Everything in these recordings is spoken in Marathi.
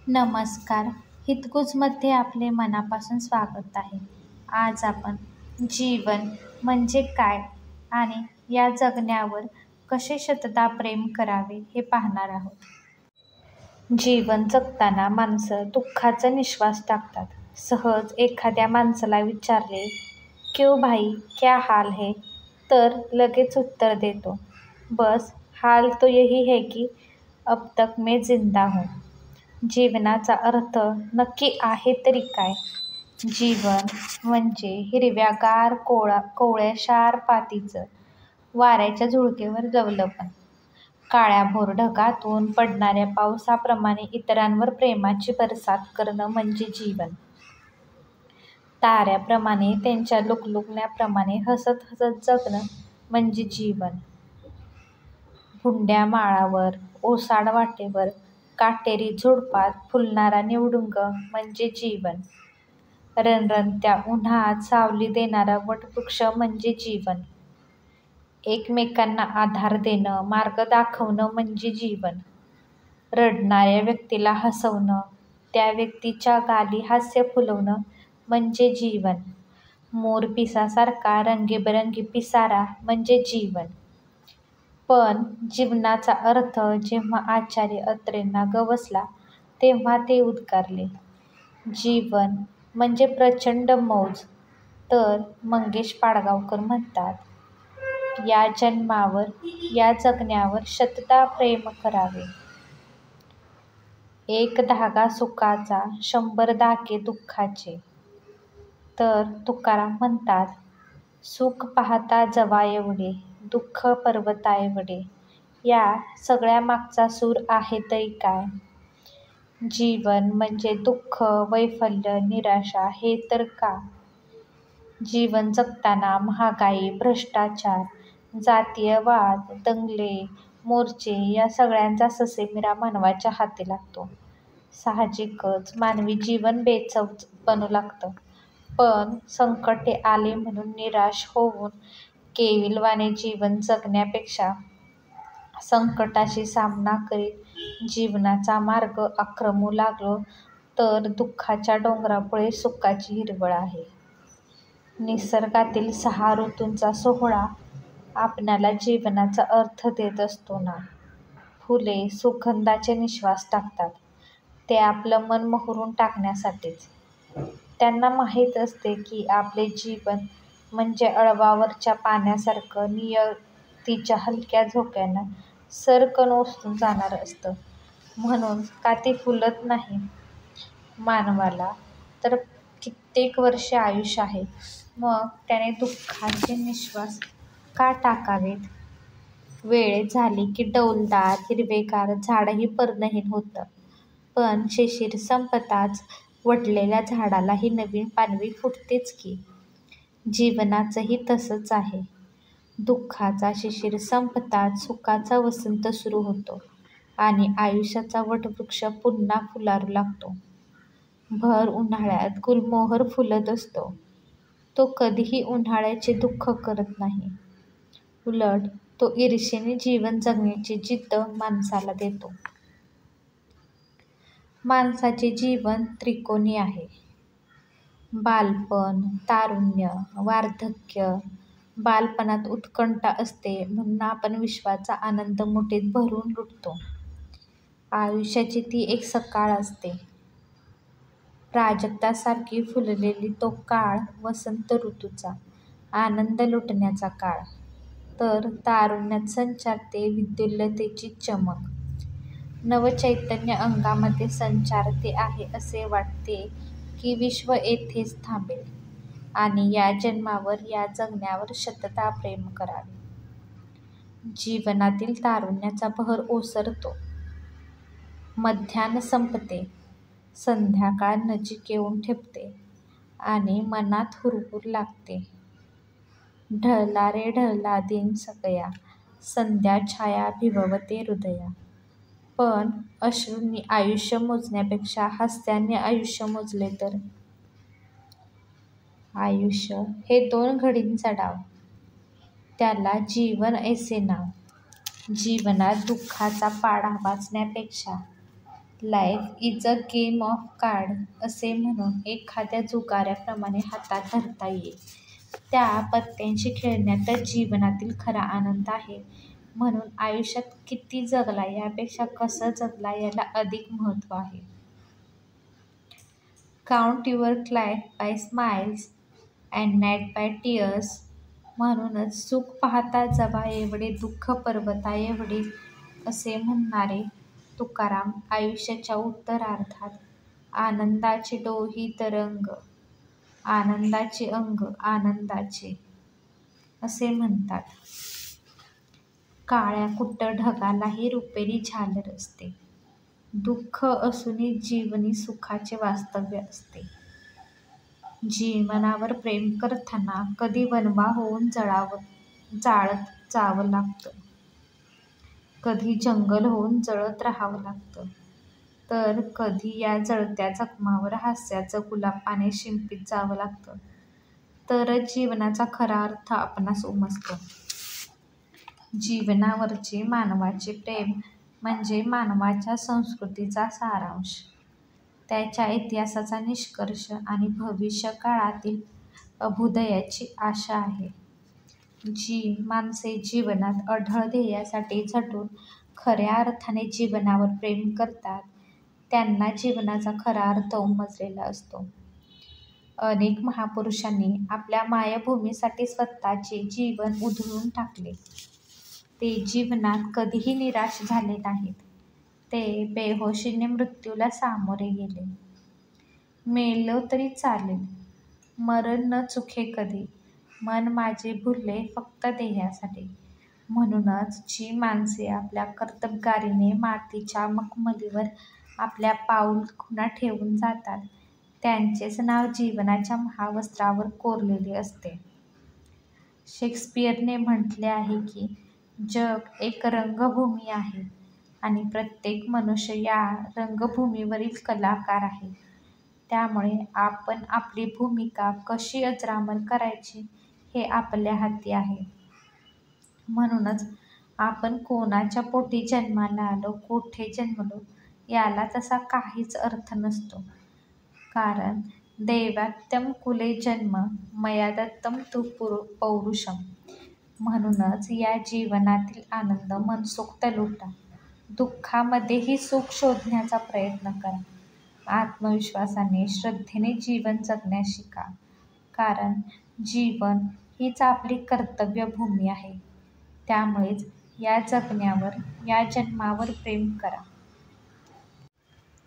नमस्कार. हितगुजमध्ये आपले मनापासून स्वागत आहे. आज आपण जीवन म्हणजे काय आणि या जगण्यावर कसे शतदा प्रेम करावे हे पाहणार आहोत. जीवन जगताना माणसं दुःखाचा निश्वास टाकतात. सहज एखाद्या माणसाला विचारले, क्यों भाई क्या हाल है? तर लगेच उत्तर देतो, बस हाल तो यही है कि अब तक मैं जिंदा हूँ. जीवनाचा अर्थ नक्की आहे तरी काय? जीवन म्हणजे हिरव्यागार कोवळ्याशार पातीचं वाऱ्याच्या झुळकेवर लवलपण. काळ्याभोर ढगातून पडणाऱ्या पावसाप्रमाणे इतरांवर प्रेमाची बरसात करणं म्हणजे जीवन. ताऱ्याप्रमाणे त्यांच्या लुकलुकण्याप्रमाणे हसत हसत जगणं म्हणजे जीवन. भुंड्या माळावर, ओसाड वाटेवर, काटेरी झुडपात फुलणारा निवडुंग म्हणजे जीवन. रणरणत्या उन्हात सावली देणारा वटवृक्ष म्हणजे जीवन. एकमेकांना आधार देणं, मार्ग दाखवणं म्हणजे जीवन. रडणाऱ्या व्यक्तीला हसवणं, त्या व्यक्तीच्या गाली हास्य फुलवणं म्हणजे जीवन. मोरपिसासारखा रंगीबेरंगी पिसारा म्हणजे जीवन. पण जीवनाचा अर्थ जेव्हा आचार्य अत्रेंना गवसला तेव्हा ते उद्गारले, जीवन म्हणजे प्रचंड मौज. तर मंगेश पाडगावकर म्हणतात, या जन्मावर या जगण्यावर शतदा प्रेम करावे. एक धागा सुखाचा, 100 धागे दुःखाचे. तर तुकाराम म्हणतात, सुख पाहता जवा एवढे, दुःख पर्वताएवढे. या सगळ्या मागचा सूर आहे तरी काय? जीवन म्हणजे दुःख, वैफल्य, निराशा हे तर का? जीवन जगताना महागाई, भ्रष्टाचार, जातीयवाद, दंगले, मोर्चे या सगळ्यांचा ससेमिरा मानवाच्या हाती लागतो. साहजिकच मानवी जीवन बेचव बनू लागतं. पण संकटे आले म्हणून निराश होऊन केविलवाणे जीवन जगण्यापेक्षा संकटाशी सामना करीत जीवनाचा मार्ग आक्रमू लागलो तर दुःखाच्या डोंगरापुढे सुखाची हिरवळ आहे. निसर्गातील 6 ऋतूंचा सोहळा आपणाला जीवनाचा अर्थ देत असतो ना. फुले सुगंधाचे निश्वास टाकतात, ते आपलं मन मोहरून टाकण्यासाठीच. त्यांना माहीत असते की आपले जीवन म्हणजे अळवावरच्या पाण्यासारखं नियतीच्या हलक्या झोक्यानं सरकन ओसरून जाणारं असतं. म्हणून का ती फुलत नाही? मानवाला तर कित्येक वर्षे आयुष्य आहे, मग त्याने दुःखाचे निश्वास का टाकावेत? वेळ झाली की डौलदार हिरवेगार झाडही पर्णहीन होतं. पण शिशिर संपताच वटलेल्या झाडालाही नवीन पालवी फुटतेच की. जीवनाचंही तसंच आहे. दुःखाचा शिशिर संपताच सुखाचा वसंत सुरू होतो आणि आयुष्याचा वटवृक्ष पुन्हा फुलारू लागतो. भर उन्हाळ्यात गुलमोहर फुलत असतो. तो कधीही उन्हाळ्याचे दुःख करत नाही. उलट तो ईर्षेने जीवन जगण्याची जिद्द माणसाला देतो. माणसाचे जीवन त्रिकोणी आहे. बालपण, तारुण्य, वार्धक्य. बालपणात उत्कंठा असते म्हणून आपण विश्वाचा आनंद मुठीत भरून लुटतो. आयुष्याची ती एक सकाळ असते. प्राजक्तासारखी फुललेली तो काळ वसंत ऋतूचा, आनंद लुटण्याचा काळ. तर तारुण्यात संचारते विद्युल्लतेची चमक. नवचैतन्य अंगामध्ये संचारते आहे असे वाटते की विश्व येथेच थांबेल आणि या जन्मावर या जगण्यावर शतदा प्रेम करावे. जीवनातील तारुण्याचा बहर ओसरतो. मध्यान्ह संपते. संध्याकाळ नजीक येऊन ठेपते आणि मनात हुरहूर लागते. ढळला रे ढळला दिन सकया, संध्या छाया भिववते हृदया. पण अश्रूंनी आयुष्य मोजण्यापेक्षा हास्याने आयुष्य मोजले तर? आयुष्य हे 2 घडींचा डाव, त्याला जीवन ऐसे नाव. जीवनात दुःखाचा पाढा वाचण्यापेक्षा life is a game of card असे म्हणून एखाद्या जुगाराप्रमाणे हातात धरता येईल. त्या पत्त्यांशी खेळण्यातच जीवनातील खरा आनंद आहे. म्हणून आयुष्यात किती जगला यापेक्षा कसं जगला याला अधिक महत्त्व आहे. Count your life by smiles and not by tears. म्हणूनच सुख पाहता जवा एवढे दुःख पर्वता एवढे असे म्हणणारे तुकाराम आयुष्याच्या उत्तरार्धात आनंदाचे डोही तरंग, आनंदाचे अंग आनंदाचे असे म्हणतात. काळ्या कुट्ट ढगालाही रुपेरी झालर असते. दुःख असूनही जीवनी सुखाचे वास्तव्य असते. जीवनावर प्रेम करताना कधी वणवा होऊन जाळत जावं लागतं, कधी जंगल होऊन जळत राहावं लागतं, तर कधी या जळत्या जखमावर हास्याचं गुलाब शिंपीत जावं लागतं. तरच जीवनाचा खरा अर्थ आपणास उमजतो. जीवनावरचे मानवाचे प्रेम म्हणजे मानवाच्या संस्कृतीचा सारांश, त्याच्या इतिहासाचा निष्कर्ष आणि भविष्यकाळातील अभ्युदयाची आशा आहे. जी माणसे जीवनात अढळ ध्येयासाठी झटून खऱ्या अर्थाने जीवनावर प्रेम करतात, त्यांना जीवनाचा खरा अर्थ उमजलेला असतो. अनेक महापुरुषांनी आपल्या मायभूमीसाठी स्वतःचे जीवन उधळून टाकले. ते जीवनात कधीही निराश झाले नाहीत. ते बेहोशीने मृत्यूला सामोरे गेले. मेलो तरी चालेल, मरण न चुके कधी, मन माझे भुलले फक्त ध्येयासाठी. म्हणूनच जी माणसे आपल्या कर्तबगारीने मातीच्या मखमलीवर आपल्या पाऊलखुणा ठेवून जातात, त्यांचेच नाव जीवनाच्या महावस्त्रावर कोरलेले असते. शेक्सपियरने म्हटले आहे की जग एक रंगभूमी आहे आणि प्रत्येक मनुष्य या रंगभूमीवरील कलाकार आहे. त्यामुळे आपण आपली भूमिका कशी अजरामर करायची हे आपल्या हाती आहे. म्हणूनच आपण कोणाच्या पोटी जन्माला आलो, कोठे जन्मलो याला तसा काहीच अर्थ नसतो. कारण दैवात्म्यं कुले जन्म मया दत्तं तु पौरुषम. म्हणूनच या जीवनातील आनंद मनसोक्त लुटा. दुःखामध्येही सुख शोधण्याचा प्रयत्न करा. आत्मविश्वासाने, श्रद्धेने जीवन जगण्यास शिका. कारण जीवन हीच आपली कर्तव्यभूमी आहे. त्यामुळेच या जगण्यावर, या जन्मावर प्रेम करा.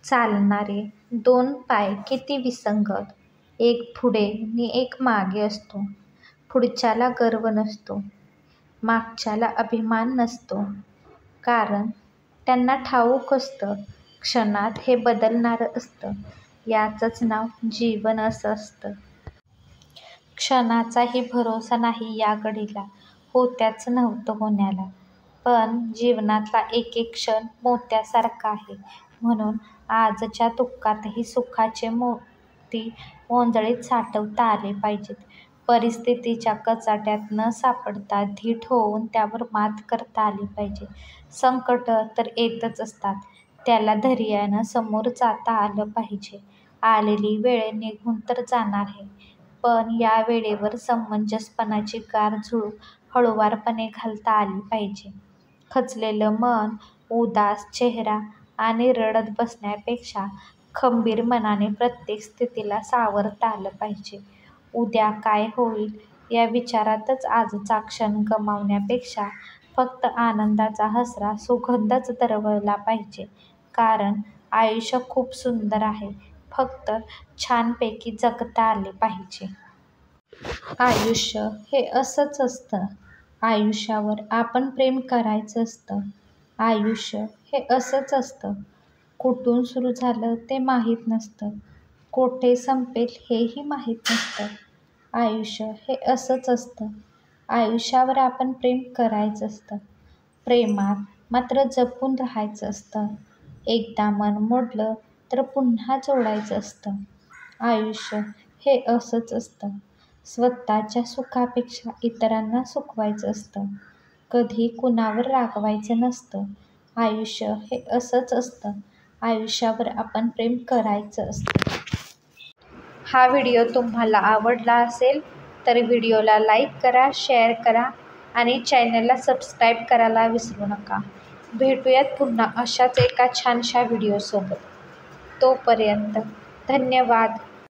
चालणारे दोन पाय किती विसंगत, एक पुढे नि एक मागे असतो. पुढच्याला गर्व नसतो, मागच्याला अभिमान नसतो. कारण त्यांना ठाऊक असतं क्षणात हे बदलणारं असतं. याचंच नाव जीवन असं असतं. क्षणाचाही भरोसा नाही या घडीला, होत्याच नव्हतं होण्याला. पण जीवनातला एक एक क्षण मोत्यासारखा आहे. म्हणून आजच्या दुःखातही सुखाचे मोती ओंजळीत साठवता आले पाहिजेत. परिस्थितीच्या कचाट्यात न सापडता धीट होऊन त्यावर मात करता आली पाहिजे. संकट तर येतच असतात, त्याला धैर्यानं समोर जाता आलं पाहिजे. आलेली वेळ निघून तर जाणार आहे, पण या वेळेवर समंजसपणाची गार झुळूक हळुवारपणे घालता आली पाहिजे. खचलेलं मन, उदास चेहरा आणि रडत बसण्यापेक्षा खंबीर मनाने प्रत्येक स्थितीला सावरता आलं पाहिजे. उद्या काय होईल या विचारातच आजचा क्षण गमावण्यापेक्षा फक्त आनंदाचा हसरा सुगंधच दरवळला पाहिजे. कारण आयुष्य खूप सुंदर आहे, फक्त छानपैकी जगता आले पाहिजे. आयुष्य हे असंच असतं. आयुष्यावर आपण प्रेम करायचं असतं. आयुष्य हे असंच असतं. कुठून सुरू झालं ते माहीत नसतं, कोठे संपेल हेही माहीत नसतं. आयुष्य हे असंच असतं. आयुष्यावर आपण प्रेम करायचं असतं. प्रेमात मात्र जपून राहायचं असतं. एकदा मन मोडलं तर पुन्हा जोडायचं असतं. आयुष्य हे असंच असतं. स्वतःच्या सुखापेक्षा इतरांना सुखवायचं असतं. कधी कुणावर रागवायचं नसतं. आयुष्य हे असंच असतं. आयुष्यावर आपण प्रेम करायचं असतं. हा व्हिडिओ तुम्हाला आवडला असेल तर व्हिडिओला लाईक करा, शेअर करा आणि चॅनलला सबस्क्राईब करायला विसरू नका. भेटूयात पुन्हा अशाच एका छानशा व्हिडिओसोबत. तोपर्यंत धन्यवाद.